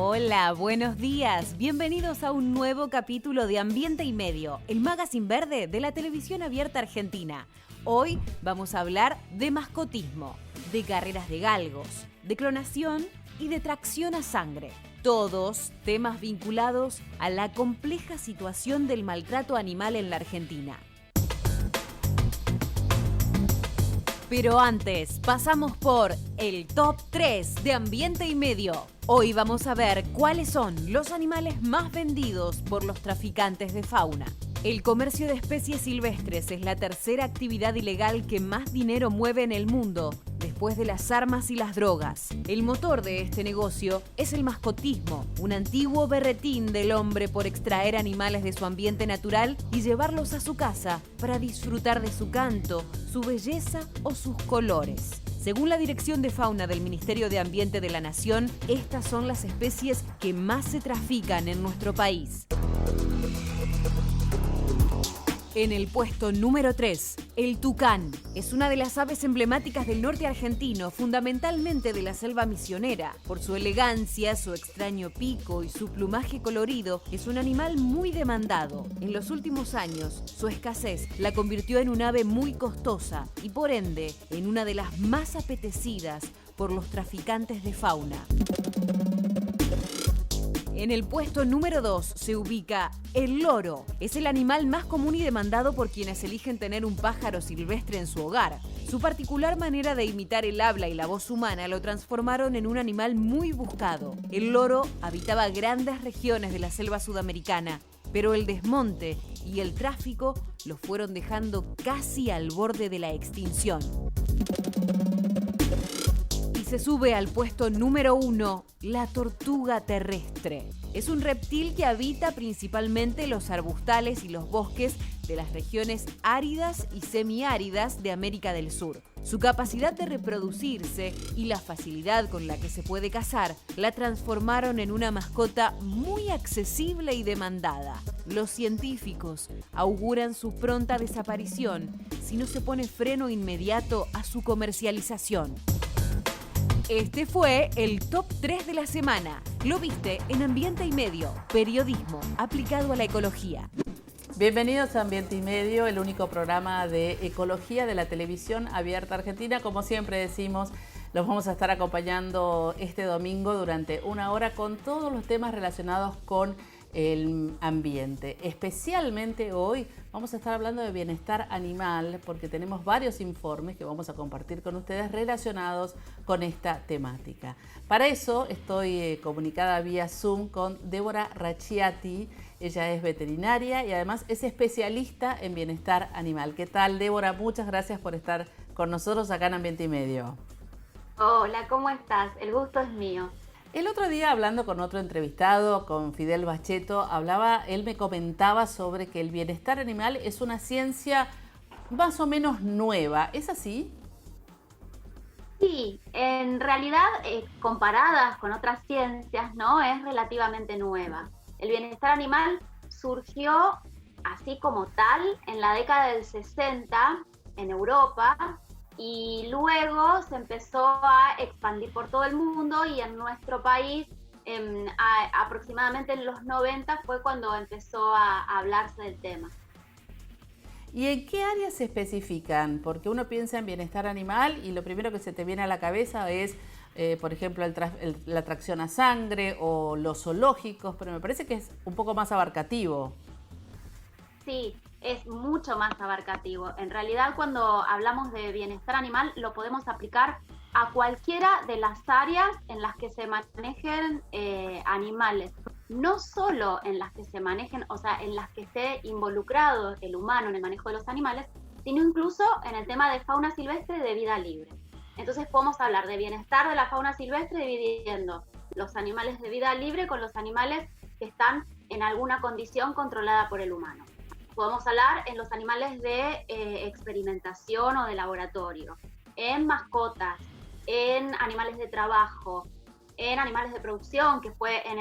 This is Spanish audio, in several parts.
Hola, buenos días. Bienvenidos a un nuevo capítulo de Ambiente y Medio, el magazine verde de la televisión abierta argentina. Hoy vamos a hablar de mascotismo, de carreras de galgos, de clonación y de tracción a sangre. Todos temas vinculados a la compleja situación del maltrato animal en la Argentina. Pero antes, pasamos por el top 3 de Ambiente y Medio. Hoy vamos a ver cuáles son los animales más vendidos por los traficantes de fauna. El comercio de especies silvestres es la tercera actividad ilegal que más dinero mueve en el mundo, después de las armas y las drogas. El motor de este negocio es el mascotismo, un antiguo berretín del hombre por extraer animales de su ambiente natural y llevarlos a su casa para disfrutar de su canto, su belleza o sus colores. Según la Dirección de Fauna del Ministerio de Ambiente de la Nación, estas son las especies que más se trafican en nuestro país. En el puesto número 3, el tucán. Es una de las aves emblemáticas del norte argentino, fundamentalmente de la selva misionera. Por su elegancia, su extraño pico y su plumaje colorido, es un animal muy demandado. En los últimos años, su escasez la convirtió en un ave muy costosa y, por ende, en una de las más apetecidas por los traficantes de fauna. En el puesto número 2 se ubica el loro. Es el animal más común y demandado por quienes eligen tener un pájaro silvestre en su hogar. Su particular manera de imitar el habla y la voz humana lo transformaron en un animal muy buscado. El loro habitaba grandes regiones de la selva sudamericana, pero el desmonte y el tráfico lo fueron dejando casi al borde de la extinción. Se sube al puesto número 1, la tortuga terrestre. Es un reptil que habita principalmente los arbustales y los bosques de las regiones áridas y semiáridas de América del Sur. Su capacidad de reproducirse y la facilidad con la que se puede cazar la transformaron en una mascota muy accesible y demandada. Los científicos auguran su pronta desaparición si no se pone freno inmediato a su comercialización. Este fue el top 3 de la semana. Lo viste en Ambiente y Medio, periodismo aplicado a la ecología. Bienvenidos a Ambiente y Medio, el único programa de ecología de la televisión abierta argentina. Como siempre decimos, los vamos a estar acompañando este domingo durante una hora con todos los temas relacionados con el ambiente. Especialmente hoy vamos a estar hablando de bienestar animal porque tenemos varios informes que vamos a compartir con ustedes relacionados con esta temática. Para eso estoy comunicada vía Zoom con Débora Racciati. Ella es veterinaria y además es especialista en bienestar animal. ¿Qué tal, Débora? Muchas gracias por estar con nosotros acá en Ambiente y Medio. Hola, ¿cómo estás? El gusto es mío. El otro día, hablando con otro entrevistado, con Fidel Bacheto, él me comentaba sobre que el bienestar animal es una ciencia más o menos nueva. ¿Es así? Sí, en realidad, comparadas con otras ciencias, ¿no? Es relativamente nueva. El bienestar animal surgió así como tal en la década del 60 en Europa, y luego se empezó a expandir por todo el mundo y en nuestro país aproximadamente en los 90 fue cuando empezó a hablarse del tema. ¿Y en qué áreas se especifican? Porque uno piensa en bienestar animal y lo primero que se te viene a la cabeza es, por ejemplo, la tracción a sangre o los zoológicos, pero me parece que es un poco más abarcativo. Sí, es mucho más abarcativo. En realidad, cuando hablamos de bienestar animal, lo podemos aplicar a cualquiera de las áreas en las que se manejen animales. No solo en las que se manejen, o sea, en las que esté involucrado el humano en el manejo de los animales, sino incluso en el tema de fauna silvestre de vida libre. Entonces podemos hablar de bienestar de la fauna silvestre dividiendo los animales de vida libre con los animales que están en alguna condición controlada por el humano. Podemos hablar en los animales de experimentación o de laboratorio, en mascotas, en animales de trabajo, en animales de producción, que fue en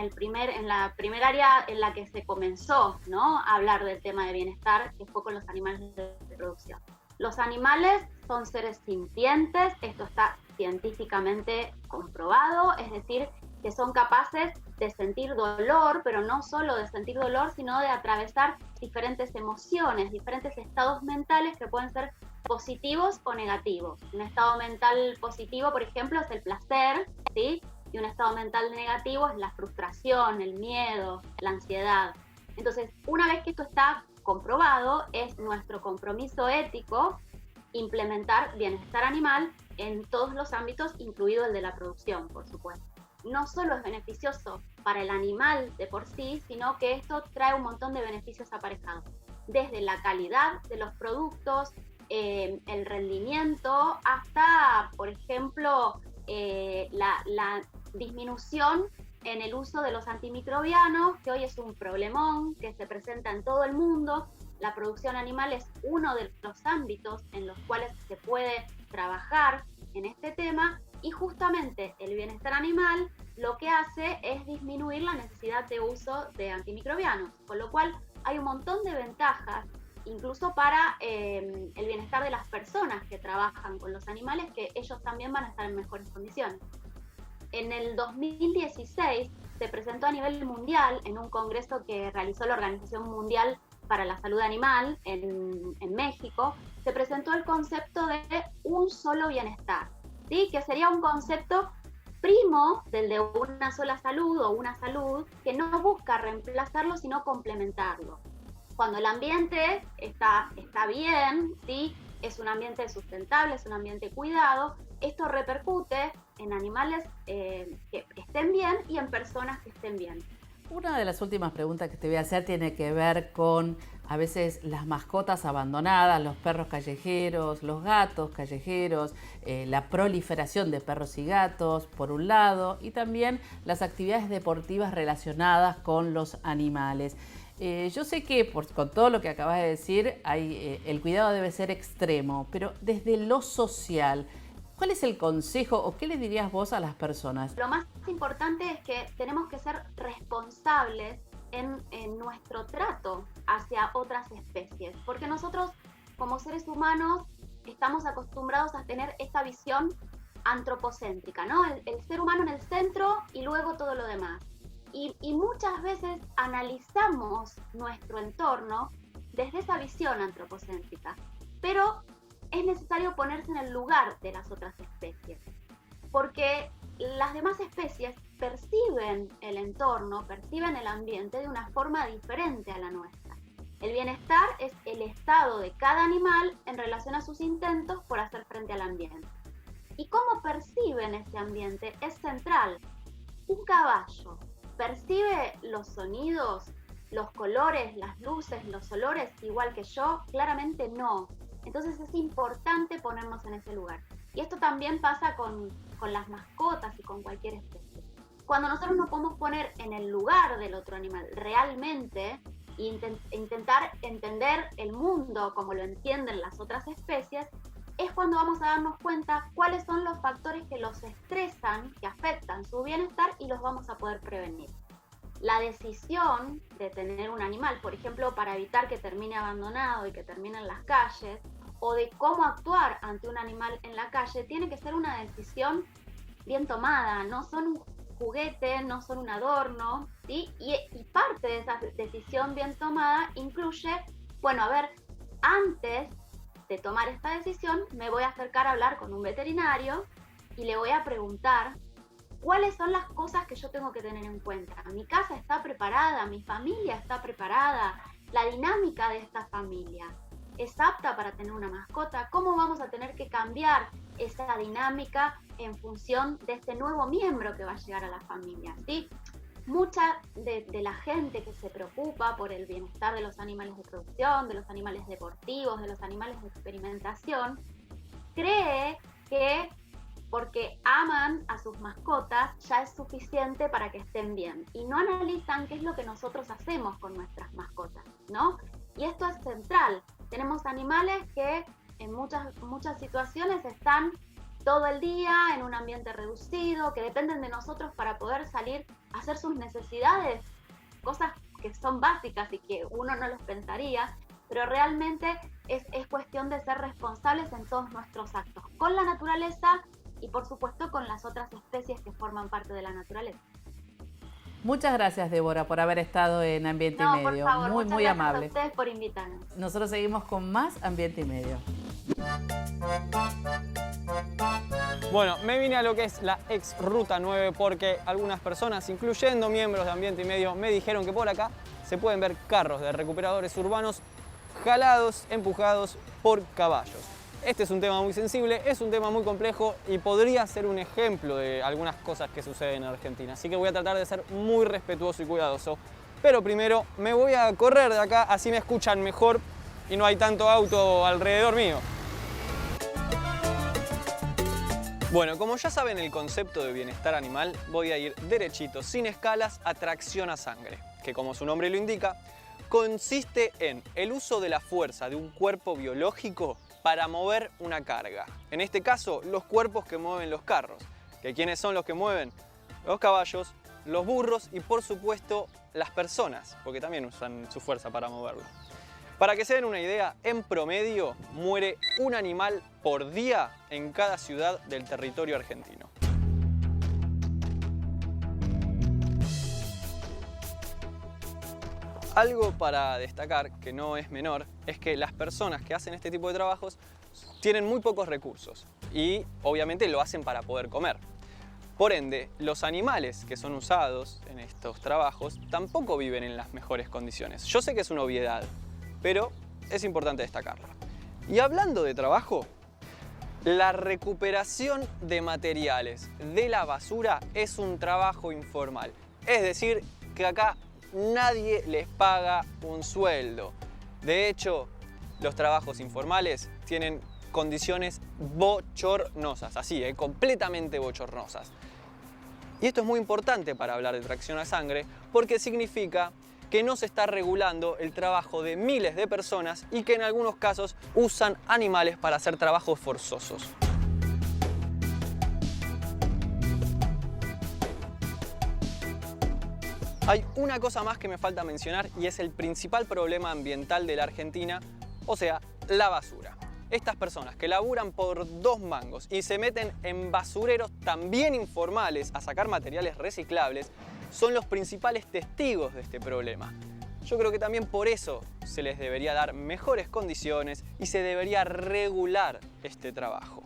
la primera área en la que se comenzó, ¿no?, a hablar del tema de bienestar, que fue con los animales de producción. Los animales son seres sintientes, esto está científicamente comprobado, es decir, que son capaces de sentir dolor, pero no solo de sentir dolor, sino de atravesar diferentes emociones, diferentes estados mentales que pueden ser positivos o negativos. Un estado mental positivo, por ejemplo, es el placer, ¿sí? Y un estado mental negativo es la frustración, el miedo, la ansiedad. Entonces, una vez que esto está comprobado, es nuestro compromiso ético implementar bienestar animal en todos los ámbitos, incluido el de la producción, por supuesto. No solo es beneficioso para el animal de por sí, sino que esto trae un montón de beneficios aparejados, desde la calidad de los productos, el rendimiento, hasta, por ejemplo, la disminución en el uso de los antimicrobianos, que hoy es un problemón que se presenta en todo el mundo. La producción animal es uno de los ámbitos en los cuales se puede trabajar en este tema, y justamente el bienestar animal lo que hace es disminuir la necesidad de uso de antimicrobianos, con lo cual hay un montón de ventajas, incluso para el bienestar de las personas que trabajan con los animales, que ellos también van a estar en mejores condiciones. En el 2016 se presentó a nivel mundial, en un congreso que realizó la Organización Mundial para la Salud Animal en México, se presentó el concepto de un solo bienestar, ¿sí? Que sería un concepto primo del de una sola salud o una salud que no busca reemplazarlo, sino complementarlo. Cuando el ambiente está bien, ¿sí? Es un ambiente sustentable, es un ambiente cuidado, esto repercute en animales que estén bien y en personas que estén bien. Una de las últimas preguntas que te voy a hacer tiene que ver con a veces las mascotas abandonadas, los perros callejeros, los gatos callejeros, la proliferación de perros y gatos por un lado, y también las actividades deportivas relacionadas con los animales. Yo sé que con todo lo que acabas de decir, el cuidado debe ser extremo, pero desde lo social, ¿cuál es el consejo o qué le dirías vos a las personas? Lo más importante es que tenemos que ser responsables en nuestro trato hacia otras especies, porque nosotros como seres humanos estamos acostumbrados a tener esta visión antropocéntrica, ¿no? El ser humano en el centro y luego todo lo demás. Y muchas veces analizamos nuestro entorno desde esa visión antropocéntrica, pero es necesario ponerse en el lugar de las otras especies, porque las demás especies perciben el entorno, perciben el ambiente de una forma diferente a la nuestra. El bienestar es el estado de cada animal en relación a sus intentos por hacer frente al ambiente. Y cómo perciben ese ambiente es central. Un caballo percibe los sonidos, los colores, las luces, los olores igual que yo, claramente no. Entonces es importante ponernos en ese lugar. Y esto también pasa con las mascotas y con cualquier especie. Cuando nosotros nos podemos poner en el lugar del otro animal realmente e intentar entender el mundo como lo entienden las otras especies, es cuando vamos a darnos cuenta cuáles son los factores que los estresan, que afectan su bienestar, y los vamos a poder prevenir. La decisión de tener un animal, por ejemplo, para evitar que termine abandonado y que termine en las calles, o de cómo actuar ante un animal en la calle, tiene que ser una decisión bien tomada. No son un juguete, no son un adorno, ¿sí? Y parte de esa decisión bien tomada incluye, bueno, a ver, antes de tomar esta decisión me voy a acercar a hablar con un veterinario y le voy a preguntar cuáles son las cosas que yo tengo que tener en cuenta. ¿Mi casa está preparada? ¿Mi familia está preparada? ¿La dinámica de esta familia es apta para tener una mascota? ¿Cómo vamos a tener que cambiar esa dinámica en función de este nuevo miembro que va a llegar a la familia? ¿Sí? Mucha de la gente que se preocupa por el bienestar de los animales de producción, de los animales deportivos, de los animales de experimentación, cree que porque aman a sus mascotas ya es suficiente para que estén bien, y no analizan qué es lo que nosotros hacemos con nuestras mascotas, ¿no? Y esto es central. Tenemos animales que en muchas situaciones están todo el día en un ambiente reducido, que dependen de nosotros para poder salir a hacer sus necesidades, cosas que son básicas y que uno no los pensaría, pero realmente es cuestión de ser responsables en todos nuestros actos, con la naturaleza y por supuesto con las otras especies que forman parte de la naturaleza. Muchas gracias, Débora, por haber estado en Ambiente y Medio. Por favor, muy muchas gracias amable. a ustedes por invitarnos. Nosotros seguimos con más Ambiente y Medio. Bueno, me vine a lo que es la ex Ruta 9 porque algunas personas, incluyendo miembros de Ambiente y Medio, me dijeron que por acá se pueden ver carros de recuperadores urbanos jalados, empujados por caballos. Este es un tema muy sensible, es un tema muy complejo y podría ser un ejemplo de algunas cosas que suceden en Argentina. Así que voy a tratar de ser muy respetuoso y cuidadoso. Pero primero me voy a correr de acá, así me escuchan mejor y no hay tanto auto alrededor mío. Bueno, como ya saben el concepto de bienestar animal, voy a ir derechito, sin escalas, a tracción a sangre, que como su nombre lo indica, consiste en el uso de la fuerza de un cuerpo biológico para mover una carga. En este caso, los cuerpos que mueven los carros. ¿Que quiénes son los que mueven? Los caballos, los burros y por supuesto las personas, porque también usan su fuerza para moverlo. Para que se den una idea, en promedio muere un animal por día en cada ciudad del territorio argentino. Algo para destacar, que no es menor, es que las personas que hacen este tipo de trabajos tienen muy pocos recursos y obviamente lo hacen para poder comer. Por ende, los animales que son usados en estos trabajos tampoco viven en las mejores condiciones. Yo sé que es una obviedad, pero es importante destacarlo. Y hablando de trabajo, la recuperación de materiales de la basura es un trabajo informal. Es decir, que acá nadie les paga un sueldo. De hecho, los trabajos informales tienen condiciones bochornosas, así, completamente bochornosas. Y esto es muy importante para hablar de tracción a sangre porque significa que no se está regulando el trabajo de miles de personas y que en algunos casos usan animales para hacer trabajos forzosos. Hay una cosa más que me falta mencionar y es el principal problema ambiental de la Argentina, o sea, la basura. Estas personas que laburan por 2 mangos y se meten en basureros también informales a sacar materiales reciclables son los principales testigos de este problema. Yo creo que también por eso se les debería dar mejores condiciones y se debería regular este trabajo.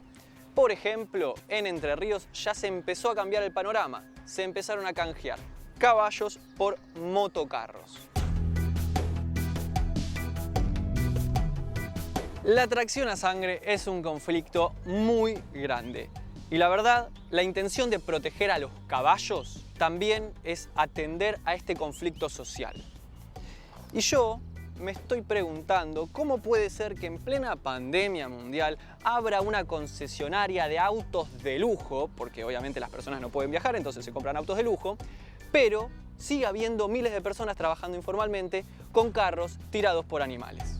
Por ejemplo, en Entre Ríos ya se empezó a cambiar el panorama, se empezaron a canjear caballos por motocarros. La tracción a sangre es un conflicto muy grande. Y la verdad, la intención de proteger a los caballos también es atender a este conflicto social. Y yo me estoy preguntando cómo puede ser que en plena pandemia mundial abra una concesionaria de autos de lujo, porque obviamente las personas no pueden viajar, entonces se compran autos de lujo, pero sigue habiendo miles de personas trabajando informalmente con carros tirados por animales.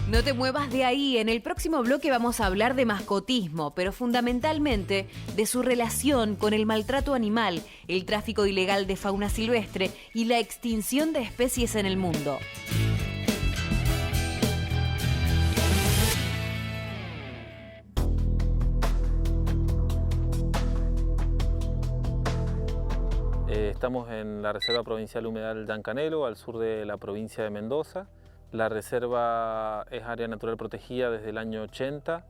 No te muevas de ahí, en el próximo bloque vamos a hablar de mascotismo, pero fundamentalmente de su relación con el maltrato animal, el tráfico ilegal de fauna silvestre y la extinción de especies en el mundo. Estamos en la Reserva Provincial Humedal Llancanelo, al sur de la provincia de Mendoza. La reserva es área natural protegida desde el año 80.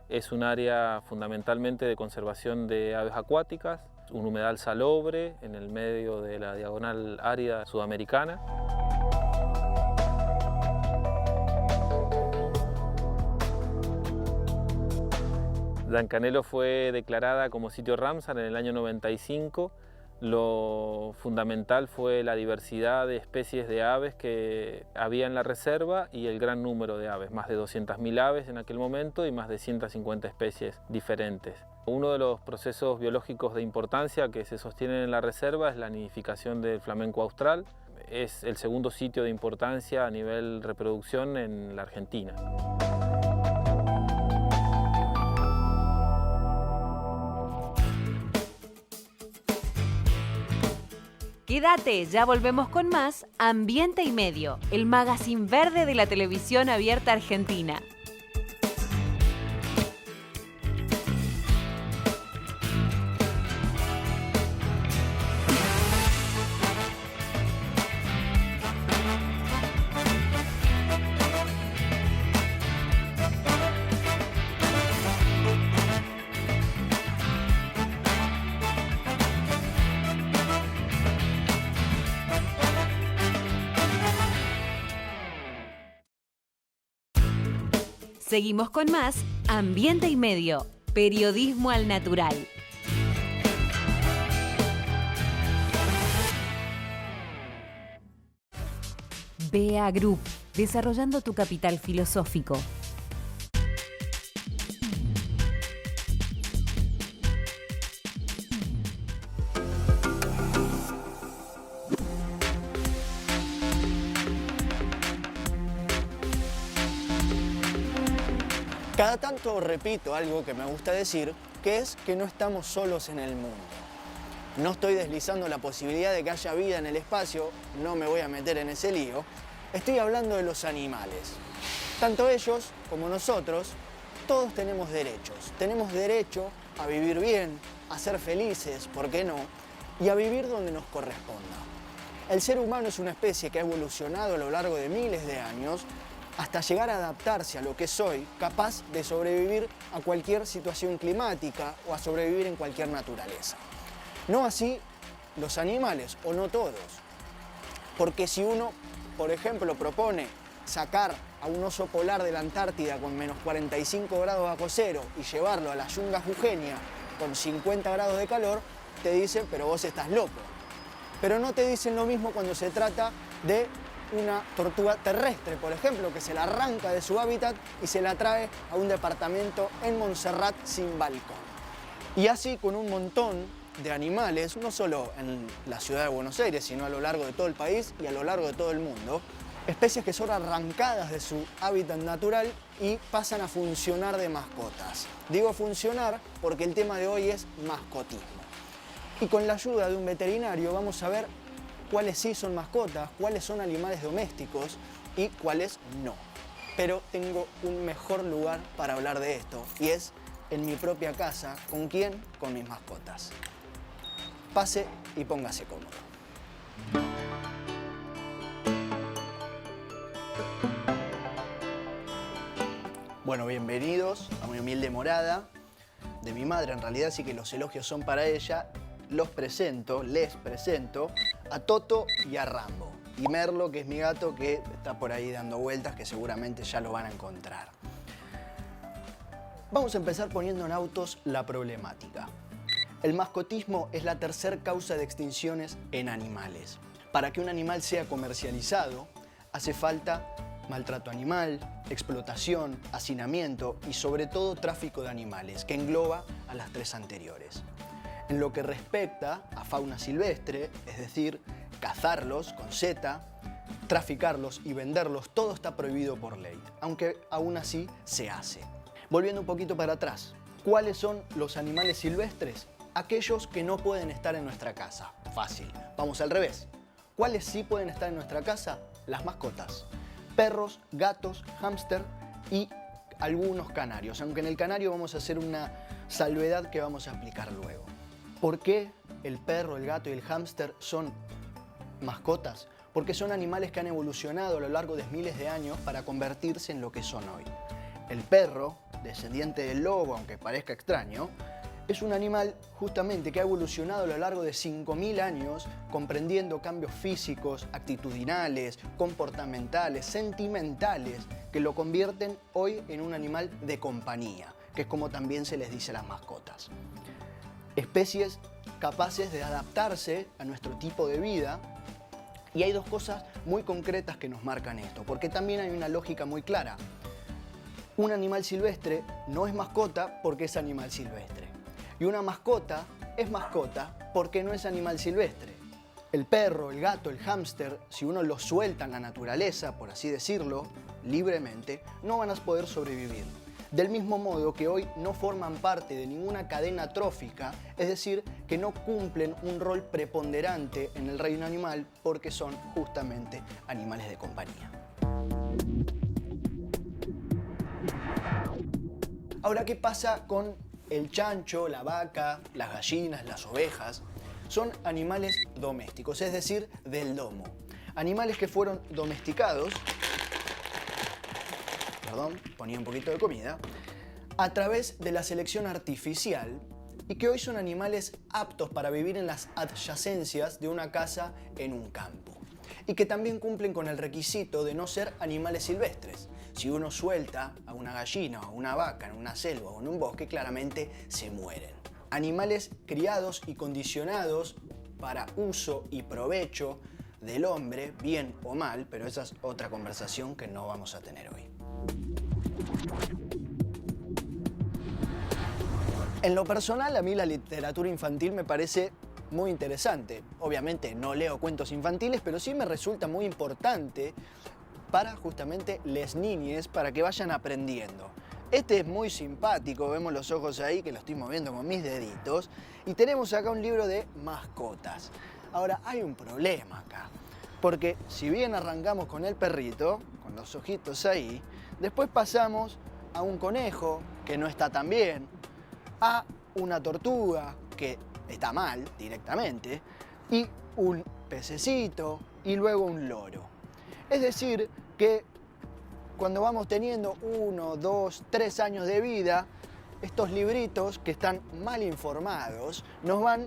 Es un área fundamentalmente de conservación de aves acuáticas, un humedal salobre en el medio de la diagonal árida sudamericana. Llancanelo fue declarada como sitio Ramsar en el año 95. Lo fundamental fue la diversidad de especies de aves que había en la reserva y el gran número de aves, más de 200.000 aves en aquel momento y más de 150 especies diferentes. Uno de los procesos biológicos de importancia que se sostienen en la reserva es la nidificación del flamenco austral. Es el segundo sitio de importancia a nivel reproducción en la Argentina. Quédate, ya volvemos con más Ambiente y Medio, el magazine verde de la televisión abierta argentina. Seguimos con más Ambiente y Medio, periodismo al natural. BEA Group, desarrollando tu capital filosófico. Cada tanto repito algo que me gusta decir, que es que no estamos solos en el mundo. No estoy deslizando la posibilidad de que haya vida en el espacio, no me voy a meter en ese lío. Estoy hablando de los animales. Tanto ellos como nosotros, todos tenemos derechos. Tenemos derecho a vivir bien, a ser felices, ¿por qué no? Y a vivir donde nos corresponda. El ser humano es una especie que ha evolucionado a lo largo de miles de años hasta llegar a adaptarse a lo que soy, capaz de sobrevivir a cualquier situación climática o a sobrevivir en cualquier naturaleza. No así los animales, o no todos. Porque si uno, por ejemplo, propone sacar a un oso polar de la Antártida con menos 45 grados bajo cero y llevarlo a la yunga jujeña con 50 grados de calor, te dicen, pero vos estás loco. Pero no te dicen lo mismo cuando se trata de una tortuga terrestre, por ejemplo, que se la arranca de su hábitat y se la trae a un departamento en Montserrat sin balcón. Y así con un montón de animales, no solo en la ciudad de Buenos Aires, sino a lo largo de todo el país y a lo largo de todo el mundo, especies que son arrancadas de su hábitat natural y pasan a funcionar de mascotas. Digo funcionar porque el tema de hoy es mascotismo. Y con la ayuda de un veterinario vamos a ver cuáles sí son mascotas, cuáles son animales domésticos y cuáles no. Pero tengo un mejor lugar para hablar de esto y es en mi propia casa. ¿Con quién? Con mis mascotas. Pase y póngase cómodo. Bueno, bienvenidos a mi humilde morada de mi madre. En realidad sí que los elogios son para ella. Les presento a Toto y a Rambo. Y Merlo, que es mi gato, que está por ahí dando vueltas, que seguramente ya lo van a encontrar. Vamos a empezar poniendo en autos la problemática. El mascotismo es la tercera causa de extinciones en animales. Para que un animal sea comercializado, hace falta maltrato animal, explotación, hacinamiento y sobre todo tráfico de animales, que engloba a las tres anteriores. En lo que respecta a fauna silvestre, es decir, cazarlos con Z, traficarlos y venderlos, todo está prohibido por ley, aunque aún así se hace. Volviendo un poquito para atrás, ¿cuáles son los animales silvestres? Aquellos que no pueden estar en nuestra casa. Fácil. Vamos al revés. ¿Cuáles sí pueden estar en nuestra casa? Las mascotas. Perros, gatos, hámster y algunos canarios, aunque en el canario vamos a hacer una salvedad que vamos a explicar luego. ¿Por qué el perro, el gato y el hámster son mascotas? Porque son animales que han evolucionado a lo largo de miles de años para convertirse en lo que son hoy. El perro, descendiente del lobo, aunque parezca extraño, es un animal justamente que ha evolucionado a lo largo de 5.000 años, comprendiendo cambios físicos, actitudinales, comportamentales, sentimentales, que lo convierten hoy en un animal de compañía, que es como también se les dice a las mascotas. Especies capaces de adaptarse a nuestro tipo de vida. Y hay dos cosas muy concretas que nos marcan esto, porque también hay una lógica muy clara. Un animal silvestre no es mascota porque es animal silvestre. Y una mascota es mascota porque no es animal silvestre. El perro, el gato, el hámster, si uno los suelta en la naturaleza, por así decirlo, libremente, no van a poder sobrevivir. Del mismo modo que hoy no forman parte de ninguna cadena trófica, es decir, que no cumplen un rol preponderante en el reino animal porque son justamente animales de compañía. Ahora, ¿qué pasa con el chancho, la vaca, las gallinas, las ovejas? Son animales domésticos, es decir, del domo. Animales que fueron domesticados, ponía un poquito de comida, a través de la selección artificial y que hoy son animales aptos para vivir en las adyacencias de una casa en un campo. Y que también cumplen con el requisito de no ser animales silvestres. Si uno suelta a una gallina o a una vaca en una selva o en un bosque, claramente se mueren. Animales criados y condicionados para uso y provecho del hombre, bien o mal, pero esa es otra conversación que no vamos a tener hoy. En lo personal, a mí la literatura infantil me parece muy interesante. Obviamente no leo cuentos infantiles, pero sí me resulta muy importante para justamente les niñes, para que vayan aprendiendo. Este es muy simpático, vemos los ojos ahí que lo estoy moviendo con mis deditos. Y tenemos acá un libro de mascotas. Ahora, hay un problema acá, porque si bien arrancamos con el perrito, con los ojitos ahí, después pasamos a un conejo, que no está tan bien, a una tortuga, que está mal directamente, y un pececito, y luego un loro. Es decir, que cuando vamos teniendo 1, 2, 3 años de vida, estos libritos que están mal informados nos van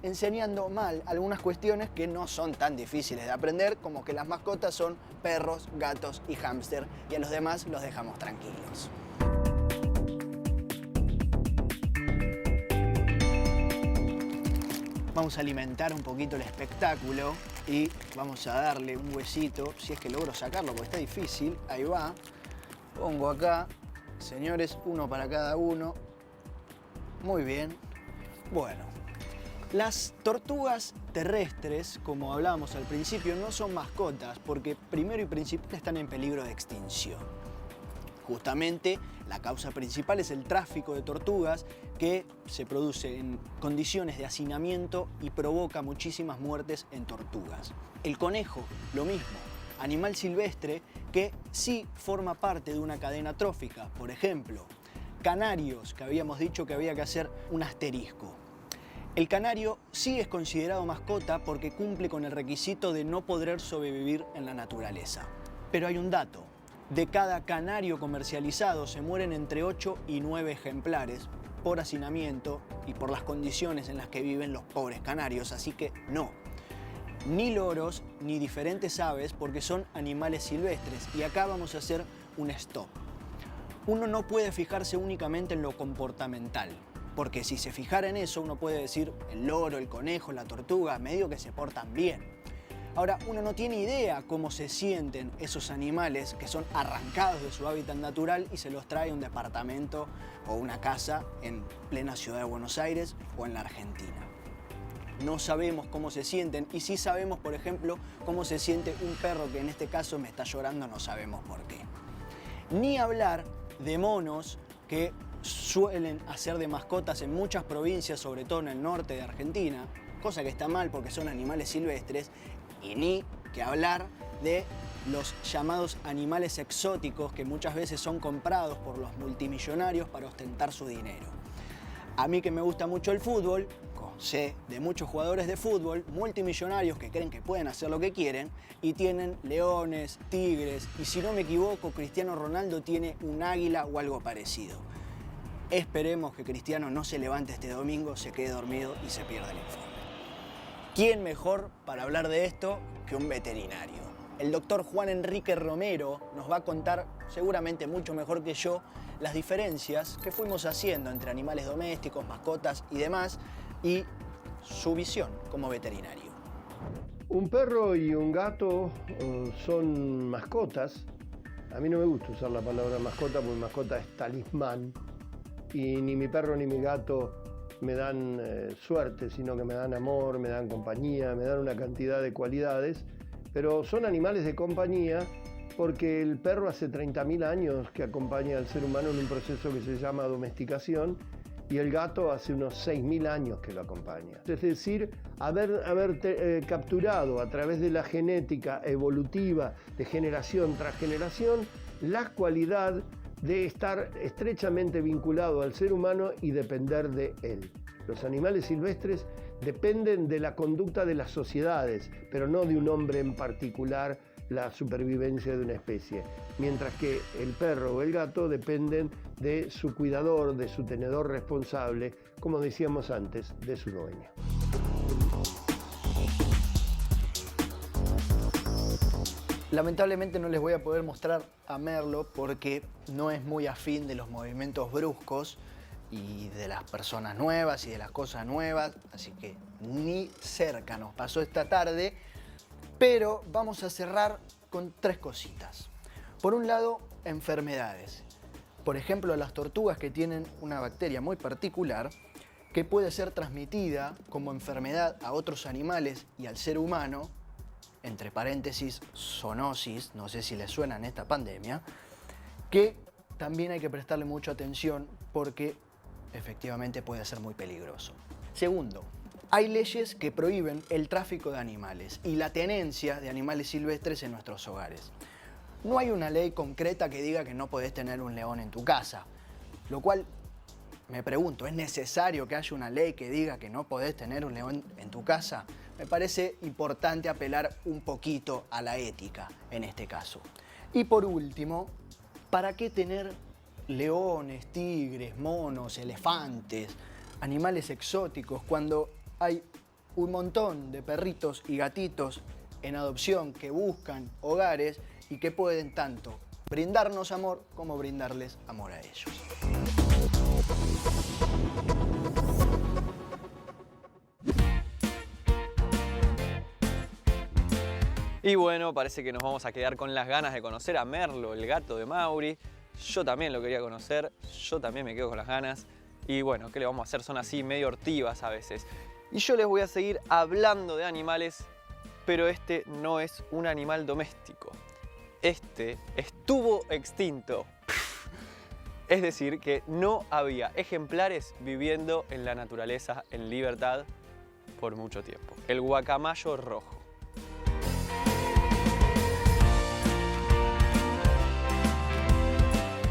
enseñando mal algunas cuestiones que no son tan difíciles de aprender, como que las mascotas son perros, gatos y hámster, y a los demás los dejamos tranquilos. Vamos a alimentar un poquito el espectáculo y vamos a darle un huesito, si es que logro sacarlo, porque está difícil. Ahí va. Pongo acá, señores, uno para cada uno. Muy bien. Bueno, las tortugas terrestres, como hablábamos al principio, no son mascotas porque primero y principal están en peligro de extinción. Justamente la causa principal es el tráfico de tortugas que se produce en condiciones de hacinamiento y provoca muchísimas muertes en tortugas. El conejo, lo mismo, animal silvestre que sí forma parte de una cadena trófica. Por ejemplo, canarios, que habíamos dicho que había que hacer un asterisco. El canario sí es considerado mascota porque cumple con el requisito de no poder sobrevivir en la naturaleza. Pero hay un dato. De cada canario comercializado se mueren entre 8 y 9 ejemplares por hacinamiento y por las condiciones en las que viven los pobres canarios, así que no. Ni loros ni diferentes aves porque son animales silvestres y acá vamos a hacer un stop. Uno no puede fijarse únicamente en lo comportamental, porque si se fijara en eso uno puede decir el loro, el conejo, la tortuga, medio que se portan bien. Ahora, uno no tiene idea cómo se sienten esos animales que son arrancados de su hábitat natural y se los trae a un departamento o una casa en plena ciudad de Buenos Aires o en la Argentina. No sabemos cómo se sienten y sí sabemos, por ejemplo, cómo se siente un perro que en este caso me está llorando, no sabemos por qué. Ni hablar de monos que suelen hacer de mascotas en muchas provincias, sobre todo en el norte de Argentina, cosa que está mal porque son animales silvestres. Y ni que hablar de los llamados animales exóticos que muchas veces son comprados por los multimillonarios para ostentar su dinero. A mí que me gusta mucho el fútbol, sé de muchos jugadores de fútbol multimillonarios que creen que pueden hacer lo que quieren y tienen leones, tigres y si no me equivoco Cristiano Ronaldo tiene un águila o algo parecido. Esperemos que Cristiano no se levante este domingo, se quede dormido y se pierda el informe. ¿Quién mejor para hablar de esto que un veterinario? El doctor Juan Enrique Romero nos va a contar, seguramente mucho mejor que yo, las diferencias que fuimos haciendo entre animales domésticos, mascotas y demás, y su visión como veterinario. Un perro y un gato son mascotas. A mí no me gusta usar la palabra mascota porque mascota es talismán. Y ni mi perro ni mi gato me dan suerte, sino que me dan amor, me dan compañía, me dan una cantidad de cualidades, pero son animales de compañía porque el perro hace 30.000 años que acompaña al ser humano en un proceso que se llama domesticación y el gato hace unos 6.000 años que lo acompaña. Es decir, haber capturado a través de la genética evolutiva de generación tras generación la cualidad de estar estrechamente vinculado al ser humano y depender de él. Los animales silvestres dependen de la conducta de las sociedades, pero no de un hombre en particular, la supervivencia de una especie. Mientras que el perro o el gato dependen de su cuidador, de su tenedor responsable, como decíamos antes, de su dueño. Lamentablemente no les voy a poder mostrar a Merlo porque no es muy afín de los movimientos bruscos y de las personas nuevas y de las cosas nuevas, así que ni cerca nos pasó esta tarde, pero vamos a cerrar con 3 cositas. Por un lado, enfermedades. Por ejemplo, las tortugas que tienen una bacteria muy particular que puede ser transmitida como enfermedad a otros animales y al ser humano, entre paréntesis, zoonosis, no sé si les suena en esta pandemia, que también hay que prestarle mucha atención porque efectivamente puede ser muy peligroso. Segundo, hay leyes que prohíben el tráfico de animales y la tenencia de animales silvestres en nuestros hogares. No hay una ley concreta que diga que no podés tener un león en tu casa, lo cual me pregunto, ¿es necesario que haya una ley que diga que no podés tener un león en tu casa? Me parece importante apelar un poquito a la ética en este caso. Y por último, ¿para qué tener leones, tigres, monos, elefantes, animales exóticos cuando hay un montón de perritos y gatitos en adopción que buscan hogares y que pueden tanto brindarnos amor como brindarles amor a ellos? Y bueno, parece que nos vamos a quedar con las ganas de conocer a Merlo, el gato de Mauri. Yo también lo quería conocer, yo también me quedo con las ganas. Y bueno, ¿qué le vamos a hacer? Son así medio hortivas a veces. Y yo les voy a seguir hablando de animales, pero este no es un animal doméstico. Este estuvo extinto. Es decir, que no había ejemplares viviendo en la naturaleza en libertad por mucho tiempo. El guacamayo rojo.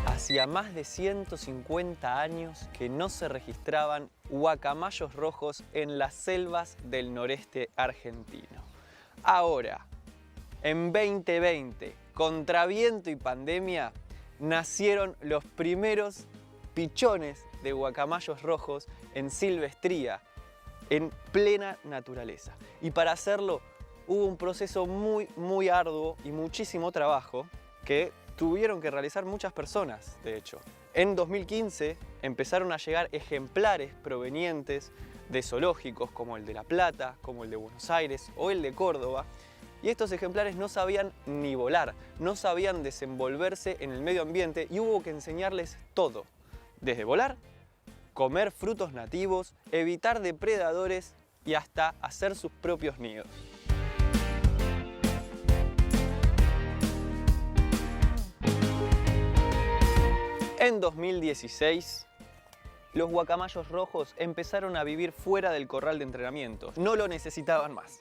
Hacía más de 150 años que no se registraban guacamayos rojos en las selvas del noreste argentino. Ahora, en 2020, contra viento y pandemia, nacieron los primeros pichones de guacamayos rojos en silvestría, en plena naturaleza. Y para hacerlo hubo un proceso muy arduo y muchísimo trabajo que tuvieron que realizar muchas personas, de hecho. En 2015 empezaron a llegar ejemplares provenientes de zoológicos como el de La Plata, como el de Buenos Aires o el de Córdoba, y estos ejemplares no sabían ni volar, no sabían desenvolverse en el medio ambiente y hubo que enseñarles todo, desde volar, comer frutos nativos, evitar depredadores y hasta hacer sus propios nidos. En 2016, los guacamayos rojos empezaron a vivir fuera del corral de entrenamiento. No lo necesitaban más.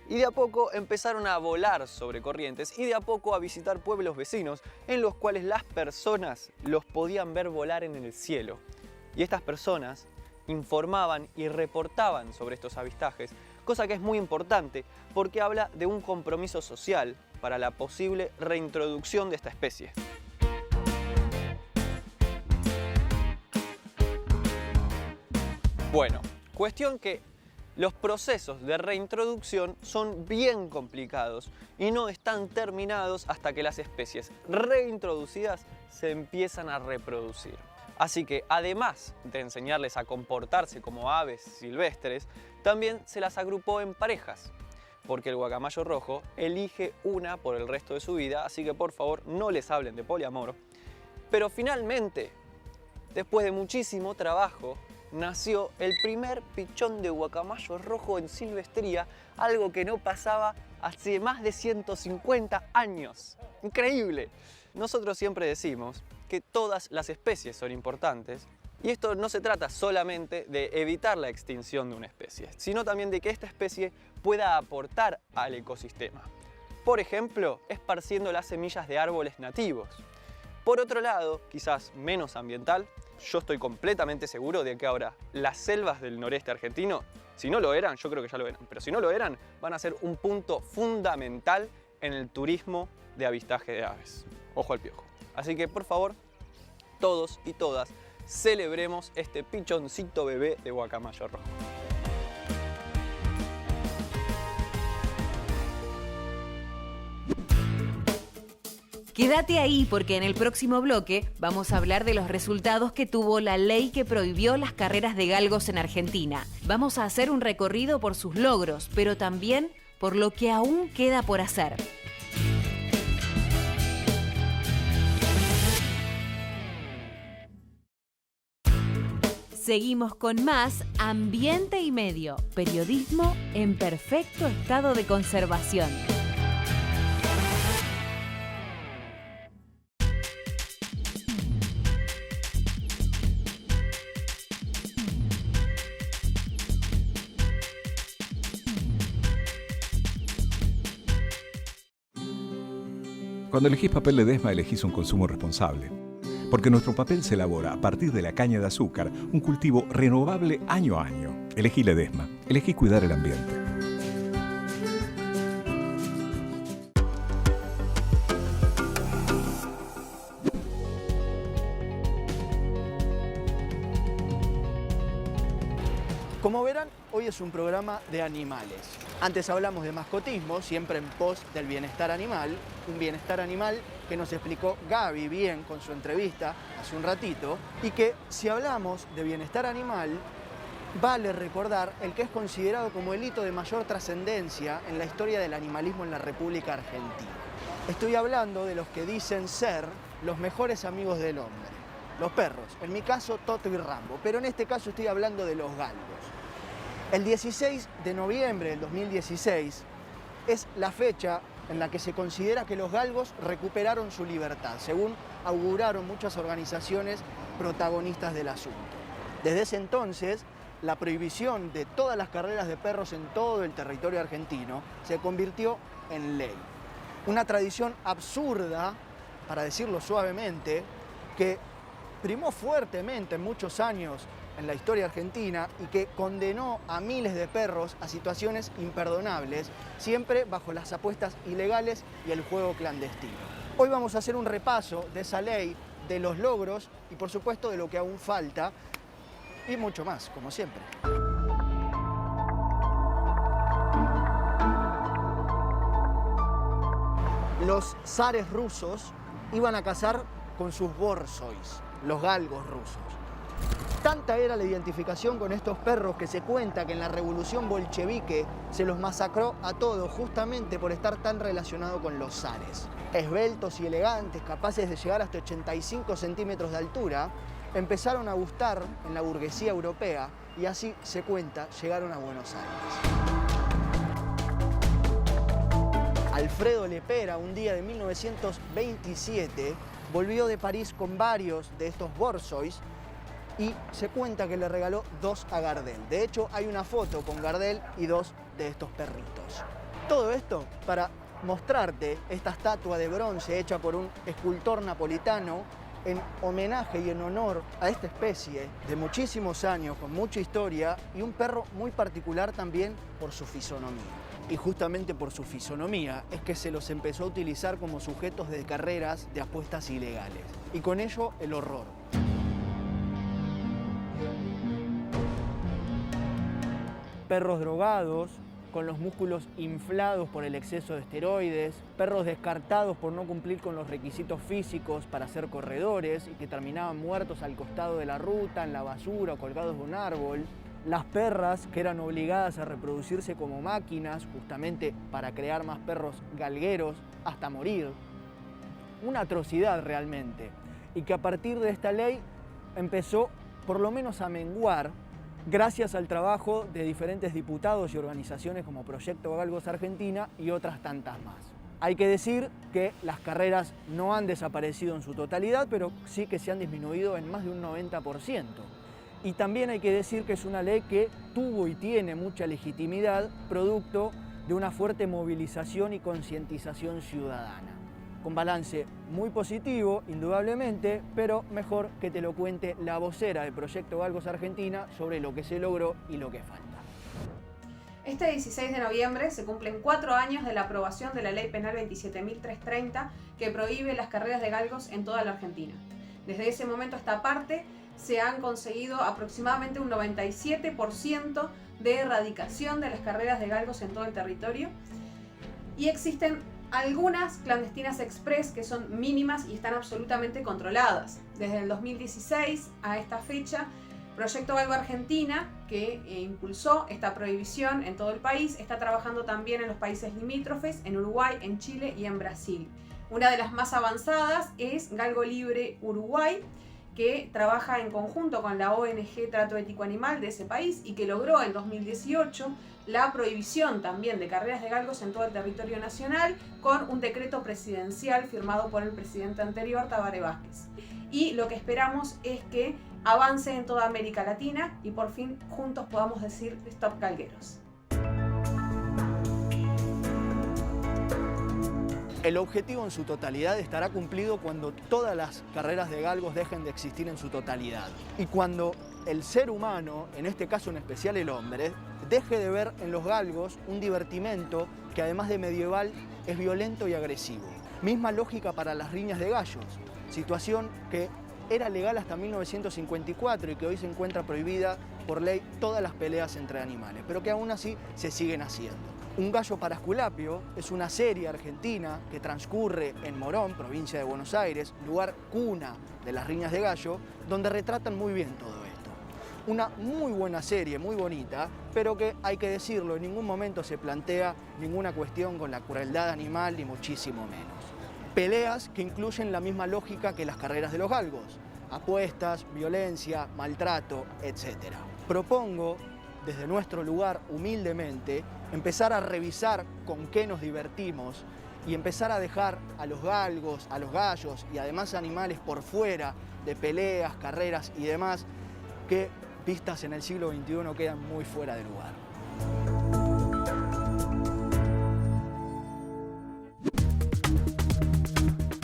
Y de a poco empezaron a volar sobre corrientes y de a poco a visitar pueblos vecinos en los cuales las personas los podían ver volar en el cielo. Y estas personas informaban y reportaban sobre estos avistajes, cosa que es muy importante porque habla de un compromiso social para la posible reintroducción de esta especie. Bueno, cuestión que los procesos de reintroducción son bien complicados y no están terminados hasta que las especies reintroducidas se empiezan a reproducir. Así que además de enseñarles a comportarse como aves silvestres, también se las agrupó en parejas, porque el guacamayo rojo elige una por el resto de su vida, así que por favor no les hablen de poliamor. Pero finalmente, después de muchísimo trabajo, nació el primer pichón de guacamayo rojo en silvestría, algo que no pasaba hace más de 150 años. ¡Increíble! Nosotros siempre decimos que todas las especies son importantes y esto no se trata solamente de evitar la extinción de una especie, sino también de que esta especie pueda aportar al ecosistema. Por ejemplo, esparciendo las semillas de árboles nativos. Por otro lado, quizás menos ambiental, yo estoy completamente seguro de que ahora las selvas del noreste argentino, si no lo eran, yo creo que ya lo eran, pero si no lo eran, van a ser un punto fundamental en el turismo de avistaje de aves. Ojo al piojo. Así que por favor, todos y todas, celebremos este pichoncito bebé de guacamayo rojo. Quédate ahí porque en el próximo bloque vamos a hablar de los resultados que tuvo la ley que prohibió las carreras de galgos en Argentina. Vamos a hacer un recorrido por sus logros, pero también por lo que aún queda por hacer. Seguimos con más Ambiente y Medio, periodismo en perfecto estado de conservación. Cuando elegís papel Ledesma, elegís un consumo responsable. Porque nuestro papel se elabora a partir de la caña de azúcar, un cultivo renovable año a año. Elegí Ledesma, elegí cuidar el ambiente. Como verán, hoy es un programa de animales. Antes hablamos de mascotismo, siempre en pos del bienestar animal. Un bienestar animal que nos explicó Gaby bien con su entrevista hace un ratito. Y que si hablamos de bienestar animal, vale recordar el que es considerado como el hito de mayor trascendencia en la historia del animalismo en la República Argentina. Estoy hablando de los que dicen ser los mejores amigos del hombre. Los perros, en mi caso Toto y Rambo, pero en este caso estoy hablando de los galgos. El 16 de noviembre del 2016 es la fecha en la que se considera que los galgos recuperaron su libertad, según auguraron muchas organizaciones protagonistas del asunto. Desde ese entonces, la prohibición de todas las carreras de perros en todo el territorio argentino se convirtió en ley. Una tradición absurda, para decirlo suavemente, que primó fuertemente en muchos años en la historia argentina y que condenó a miles de perros a situaciones imperdonables, siempre bajo las apuestas ilegales y el juego clandestino. Hoy vamos a hacer un repaso de esa ley, de los logros y por supuesto de lo que aún falta y mucho más, como siempre. Los zares rusos iban a cazar con sus borzois, los galgos rusos. Tanta era la identificación con estos perros que se cuenta que en la revolución bolchevique se los masacró a todos justamente por estar tan relacionado con los zares. Esbeltos y elegantes, capaces de llegar hasta 85 centímetros de altura, empezaron a gustar en la burguesía europea y así, se cuenta, llegaron a Buenos Aires. Alfredo Lepera, un día de 1927, volvió de París con varios de estos borzois y se cuenta que le regaló 2 a Gardel. De hecho, hay una foto con Gardel y 2 de estos perritos. Todo esto para mostrarte esta estatua de bronce hecha por un escultor napolitano en homenaje y en honor a esta especie de muchísimos años, con mucha historia y un perro muy particular también por su fisonomía. Y justamente por su fisonomía es que se los empezó a utilizar como sujetos de carreras de apuestas ilegales. Y con ello el horror. Perros drogados, con los músculos inflados por el exceso de esteroides, perros descartados por no cumplir con los requisitos físicos para ser corredores y que terminaban muertos al costado de la ruta, en la basura o colgados de un árbol. Las perras que eran obligadas a reproducirse como máquinas justamente para crear más perros galgueros hasta morir. Una atrocidad realmente. Y que a partir de esta ley empezó por lo menos a menguar gracias al trabajo de diferentes diputados y organizaciones como Proyecto Galgos Argentina y otras tantas más. Hay que decir que las carreras no han desaparecido en su totalidad, pero sí que se han disminuido en más de un 90%. Y también hay que decir que es una ley que tuvo y tiene mucha legitimidad, producto de una fuerte movilización y concientización ciudadana. Con balance muy positivo, indudablemente, pero mejor que te lo cuente la vocera del Proyecto Galgos Argentina sobre lo que se logró y lo que falta. Este 16 de noviembre se cumplen 4 años de la aprobación de la Ley Penal 27.330 que prohíbe las carreras de galgos en toda la Argentina. Desde ese momento a esta parte se han conseguido aproximadamente un 97% de erradicación de las carreras de galgos en todo el territorio y existen algunas clandestinas express que son mínimas y están absolutamente controladas. Desde el 2016 a esta fecha, Proyecto Galgo Argentina, que impulsó esta prohibición en todo el país, está trabajando también en los países limítrofes, en Uruguay, en Chile y en Brasil. Una de las más avanzadas es Galgo Libre Uruguay, que trabaja en conjunto con la ONG Trato Ético Animal de ese país y que logró en 2018 la prohibición también de carreras de galgos en todo el territorio nacional con un decreto presidencial firmado por el presidente anterior, Tabaré Vázquez. Y lo que esperamos es que avance en toda América Latina y por fin juntos podamos decir stop galgueros. El objetivo en su totalidad estará cumplido cuando todas las carreras de galgos dejen de existir en su totalidad. Y cuando el ser humano, en este caso en especial el hombre, deje de ver en los galgos un divertimento que además de medieval es violento y agresivo. Misma lógica para las riñas de gallos, situación que era legal hasta 1954 y que hoy se encuentra prohibida por ley todas las peleas entre animales, pero que aún así se siguen haciendo. Un gallo para Esculapio es una serie argentina que transcurre en Morón, provincia de Buenos Aires, lugar cuna de las riñas de gallo, donde retratan muy bien todo esto. Una muy buena serie, muy bonita, pero que, hay que decirlo, en ningún momento se plantea ninguna cuestión con la crueldad animal, ni muchísimo menos. Peleas que incluyen la misma lógica que las carreras de los galgos: apuestas, violencia, maltrato, etc. Propongo, desde nuestro lugar, humildemente, empezar a revisar con qué nos divertimos y empezar a dejar a los galgos, a los gallos y además animales por fuera de peleas, carreras y demás, que vistas en el siglo XXI quedan muy fuera de lugar.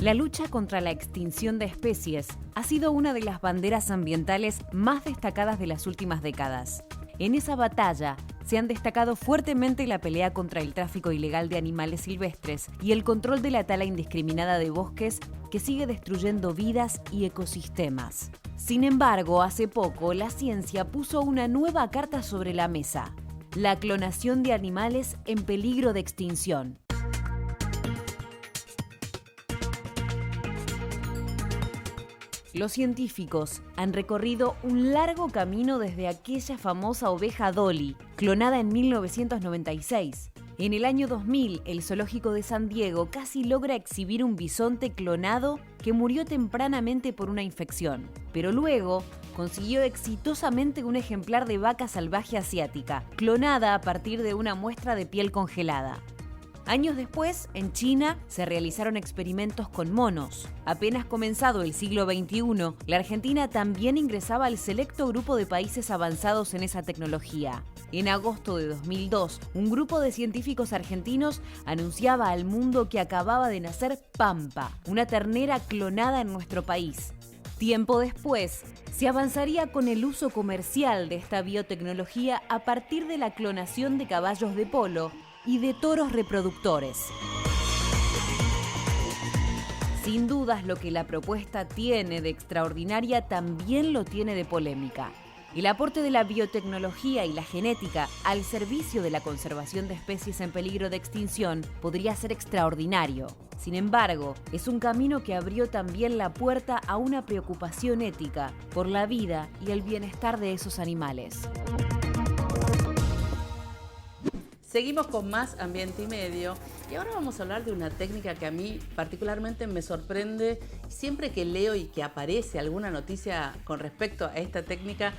La lucha contra la extinción de especies ha sido una de las banderas ambientales más destacadas de las últimas décadas. En esa batalla se han destacado fuertemente la pelea contra el tráfico ilegal de animales silvestres y el control de la tala indiscriminada de bosques que sigue destruyendo vidas y ecosistemas. Sin embargo, hace poco la ciencia puso una nueva carta sobre la mesa: la clonación de animales en peligro de extinción. Los científicos han recorrido un largo camino desde aquella famosa oveja Dolly, clonada en 1996. En el año 2000, el zoológico de San Diego casi logra exhibir un bisonte clonado que murió tempranamente por una infección, pero luego consiguió exitosamente un ejemplar de vaca salvaje asiática, clonada a partir de una muestra de piel congelada. Años después, en China, se realizaron experimentos con monos. Apenas comenzado el siglo XXI, la Argentina también ingresaba al selecto grupo de países avanzados en esa tecnología. En agosto de 2002, un grupo de científicos argentinos anunciaba al mundo que acababa de nacer Pampa, una ternera clonada en nuestro país. Tiempo después, se avanzaría con el uso comercial de esta biotecnología a partir de la clonación de caballos de polo y de toros reproductores. Sin dudas, lo que la propuesta tiene de extraordinaria también lo tiene de polémica. El aporte de la biotecnología y la genética al servicio de la conservación de especies en peligro de extinción podría ser extraordinario. Sin embargo, es un camino que abrió también la puerta a una preocupación ética por la vida y el bienestar de esos animales. Seguimos con más Ambiente y Medio y ahora vamos a hablar de una técnica que a mí particularmente me sorprende. Siempre que leo y que aparece alguna noticia con respecto a esta técnica,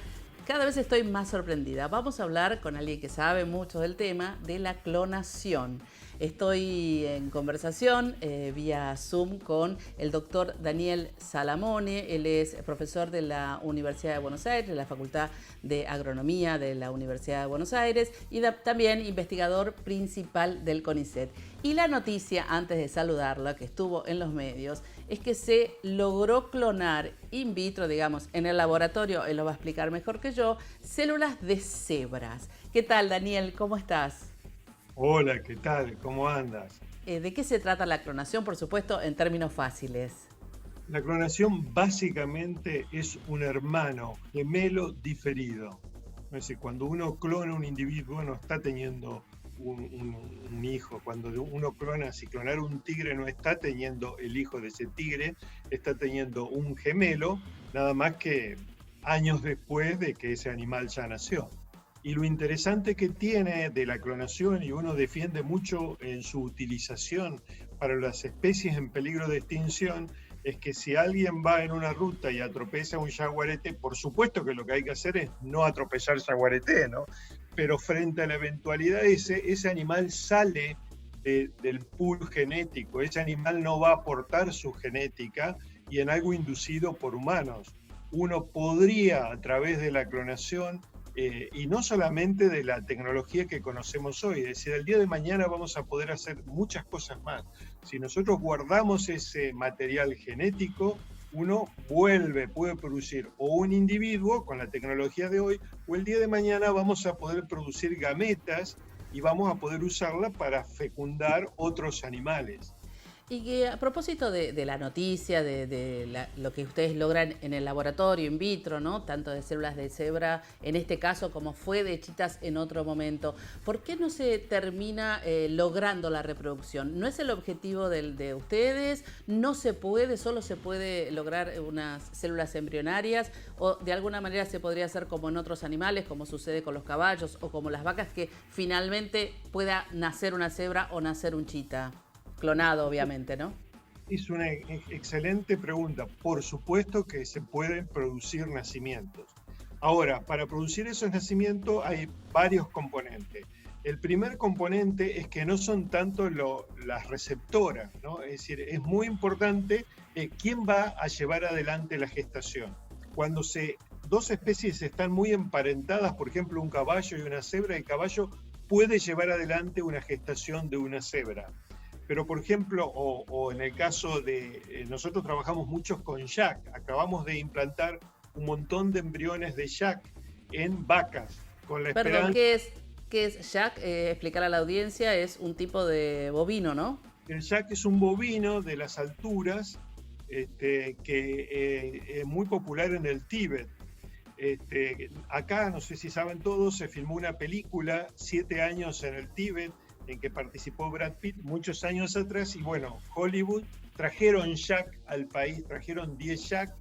cada vez estoy más sorprendida. Vamos a hablar con alguien que sabe mucho del tema de la clonación. Estoy en conversación vía Zoom con el doctor Daniel Salamone. Él es profesor de la Universidad de Buenos Aires, de la Facultad de Agronomía de la Universidad de Buenos Aires y también investigador principal del CONICET. Y la noticia, antes de saludarla, que estuvo en los medios, es que se logró clonar in vitro, digamos, en el laboratorio, él lo va a explicar mejor que yo, células de cebras. ¿Qué tal, Daniel? ¿Cómo estás? Hola, ¿qué tal? ¿Cómo andas? ¿De qué se trata la clonación, por supuesto, en términos fáciles? La clonación básicamente es un hermano gemelo diferido. Es decir, cuando uno clona un individuo no está teniendo un hijo. Cuando uno clona, si clonar un tigre no está teniendo el hijo de ese tigre, está teniendo un gemelo, nada más que años después de que ese animal ya nació. Y lo interesante que tiene de la clonación, y uno defiende mucho en su utilización para las especies en peligro de extinción, es que si alguien va en una ruta y atropella un jaguarete, por supuesto que lo que hay que hacer es no atropellar jaguarete, ¿no? Pero frente a la eventualidad ese animal sale del pool genético, ese animal no va a aportar su genética y en algo inducido por humanos. Uno podría, a través de la clonación, y no solamente de la tecnología que conocemos hoy, es decir, el día de mañana vamos a poder hacer muchas cosas más. Si nosotros guardamos ese material genético, uno puede producir o un individuo con la tecnología de hoy, o el día de mañana vamos a poder producir gametas y vamos a poder usarla para fecundar otros animales. Y que a propósito de la noticia, lo que ustedes logran en el laboratorio in vitro, ¿no? Tanto de células de cebra en este caso como fue de chitas en otro momento, ¿por qué no se termina logrando la reproducción? ¿No es el objetivo de ustedes? ¿No se puede? ¿Solo se puede lograr unas células embrionarias? ¿O de alguna manera se podría hacer como en otros animales, como sucede con los caballos o como las vacas, que finalmente pueda nacer una cebra o nacer un chita? Clonado, obviamente, ¿no? Es una excelente pregunta. Por supuesto que se pueden producir nacimientos. Ahora, para producir esos nacimientos hay varios componentes. El primer componente es que no son tanto las receptoras, ¿no? Es decir, es muy importante quién va a llevar adelante la gestación. Cuando dos especies están muy emparentadas, por ejemplo, un caballo y una cebra, el caballo puede llevar adelante una gestación de una cebra. Pero, por ejemplo, o en el caso de... nosotros trabajamos mucho con yak. Acabamos de implantar un montón de embriones de yak en vacas. Con la Perdón, ¿qué es yak? Explicar a la audiencia, es un tipo de bovino, ¿no? El yak es un bovino de las alturas que es muy popular en el Tíbet. Acá, no sé si saben todos, se filmó una película, 7 años en el Tíbet, en que participó Brad Pitt muchos años atrás, y bueno, Hollywood trajeron yak al país, trajeron 10 yak,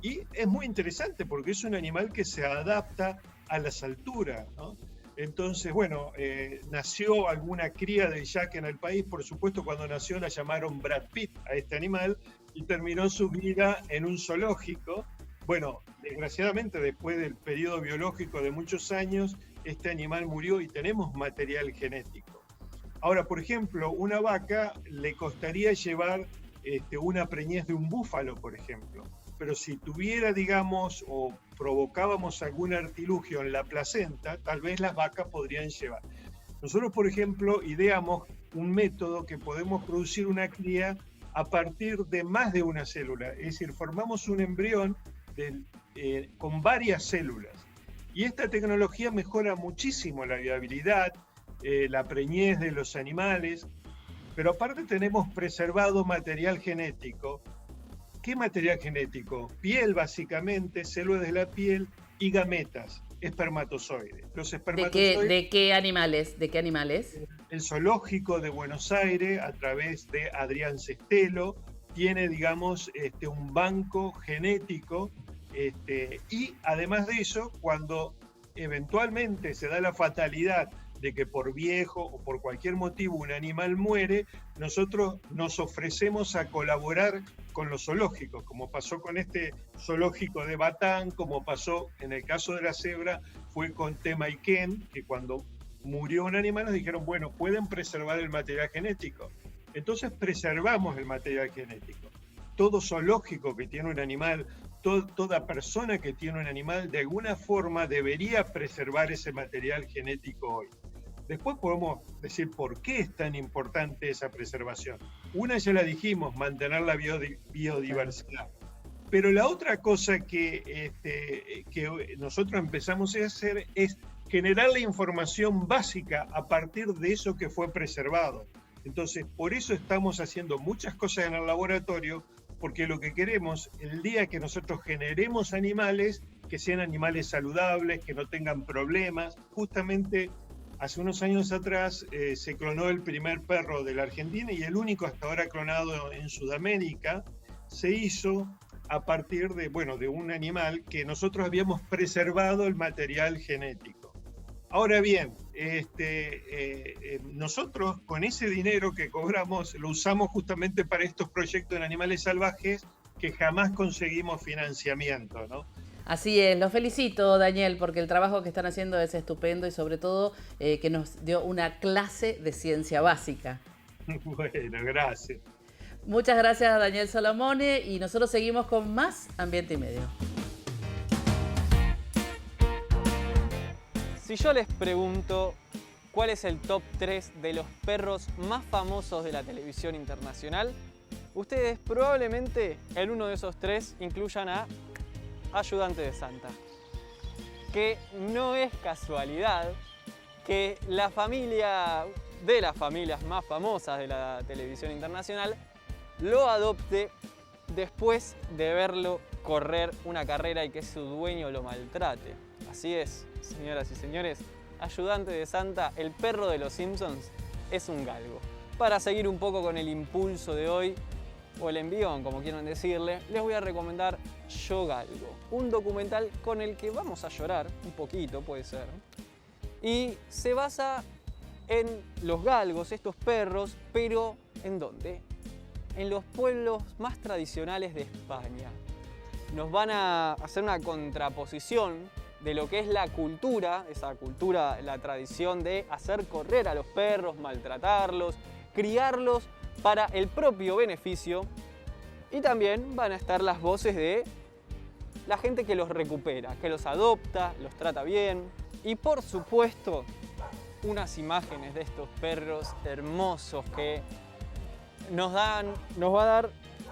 y es muy interesante porque es un animal que se adapta a las alturas, ¿no? Entonces, bueno, nació alguna cría de yak en el país, por supuesto cuando nació la llamaron Brad Pitt a este animal, y terminó su vida en un zoológico. Bueno, desgraciadamente después del periodo biológico de muchos años, este animal murió y tenemos material genético. Ahora, por ejemplo, una vaca le costaría llevar una preñez de un búfalo, por ejemplo. Pero si tuviera, digamos, o provocábamos algún artilugio en la placenta, tal vez las vacas podrían llevar. Nosotros, por ejemplo, ideamos un método que podemos producir una cría a partir de más de una célula. Es decir, formamos un embrión con varias células. Y esta tecnología mejora muchísimo la viabilidad, la preñez de los animales, pero aparte tenemos preservado material genético. ¿Qué material genético? Piel, básicamente, células de la piel y gametas, espermatozoides. Los espermatozoides. ¿De qué animales? ¿De qué animales? El zoológico de Buenos Aires, a través de Adrián Sestelo, tiene, digamos, un banco genético, y además de eso, cuando eventualmente se da la fatalidad de que por viejo o por cualquier motivo un animal muere, nosotros nos ofrecemos a colaborar con los zoológicos, como pasó con este zoológico de Batán, como pasó en el caso de la cebra, fue con Temaiken, que cuando murió un animal nos dijeron, bueno, pueden preservar el material genético. Entonces preservamos el material genético. Todo zoológico que tiene un animal, toda persona que tiene un animal, de alguna forma debería preservar ese material genético hoy. Después podemos decir por qué es tan importante esa preservación. Una ya la dijimos, mantener la biodiversidad. Pero la otra cosa que nosotros empezamos a hacer es generar la información básica a partir de eso que fue preservado. Entonces, por eso estamos haciendo muchas cosas en el laboratorio, porque lo que queremos, el día que nosotros generemos animales, que sean animales saludables, que no tengan problemas, justamente Hace unos años atrás se clonó el primer perro de la Argentina y el único hasta ahora clonado en Sudamérica. Se hizo a partir de, bueno, de un animal que nosotros habíamos preservado el material genético. Ahora bien, nosotros con ese dinero que cobramos lo usamos justamente para estos proyectos en animales salvajes que jamás conseguimos financiamiento, ¿no? Así es, los felicito, Daniel, porque el trabajo que están haciendo es estupendo y sobre todo que nos dio una clase de ciencia básica. Bueno, gracias. Muchas gracias, Daniel Solomone, y nosotros seguimos con más Ambiente y Medio. Si yo les pregunto cuál es el top 3 de los perros más famosos de la televisión internacional, ustedes probablemente en uno de esos 3 incluyan a Ayudante de Santa. Que no es casualidad que la familia de las familias más famosas de la televisión internacional lo adopte después de verlo correr una carrera y que su dueño lo maltrate. Así es, señoras y señores, Ayudante de Santa, el perro de los Simpsons, es un galgo. Para seguir un poco con el impulso de hoy, o el envión, como quieran decirle, les voy a recomendar Yo Galgo, un documental con el que vamos a llorar, un poquito puede ser, y se basa en los galgos, estos perros, pero ¿en dónde? En los pueblos más tradicionales de España. Nos van a hacer una contraposición de lo que es la cultura, esa cultura, la tradición de hacer correr a los perros, maltratarlos, criarlos para el propio beneficio, y también van a estar las voces de la gente que los recupera, que los adopta, los trata bien, y por supuesto unas imágenes de estos perros hermosos que nos va a dar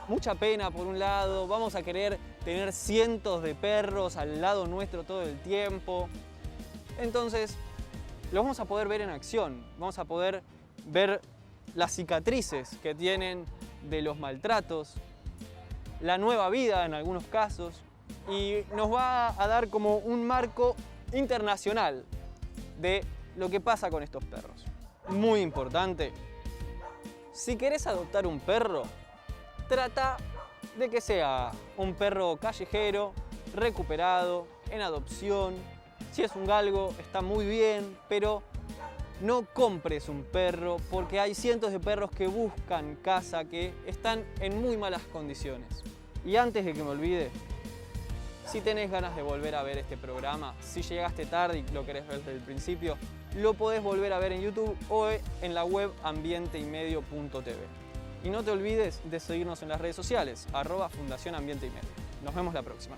mucha pena por un lado, vamos a querer tener cientos de perros al lado nuestro todo el tiempo. Entonces los vamos a poder ver en acción, vamos a poder ver las cicatrices que tienen de los maltratos, la nueva vida en algunos casos, y nos va a dar como un marco internacional de lo que pasa con estos perros. Muy importante, si querés adoptar un perro, trata de que sea un perro callejero, recuperado, en adopción. Si es un galgo está muy bien, pero no compres un perro porque hay cientos de perros que buscan casa, que están en muy malas condiciones. Y antes de que me olvide, si tenés ganas de volver a ver este programa, si llegaste tarde y lo querés ver desde el principio, lo podés volver a ver en YouTube o en la web ambienteymedio.tv. Y no te olvides de seguirnos en las redes sociales, @Fundación Ambiente y Medio. Nos vemos la próxima.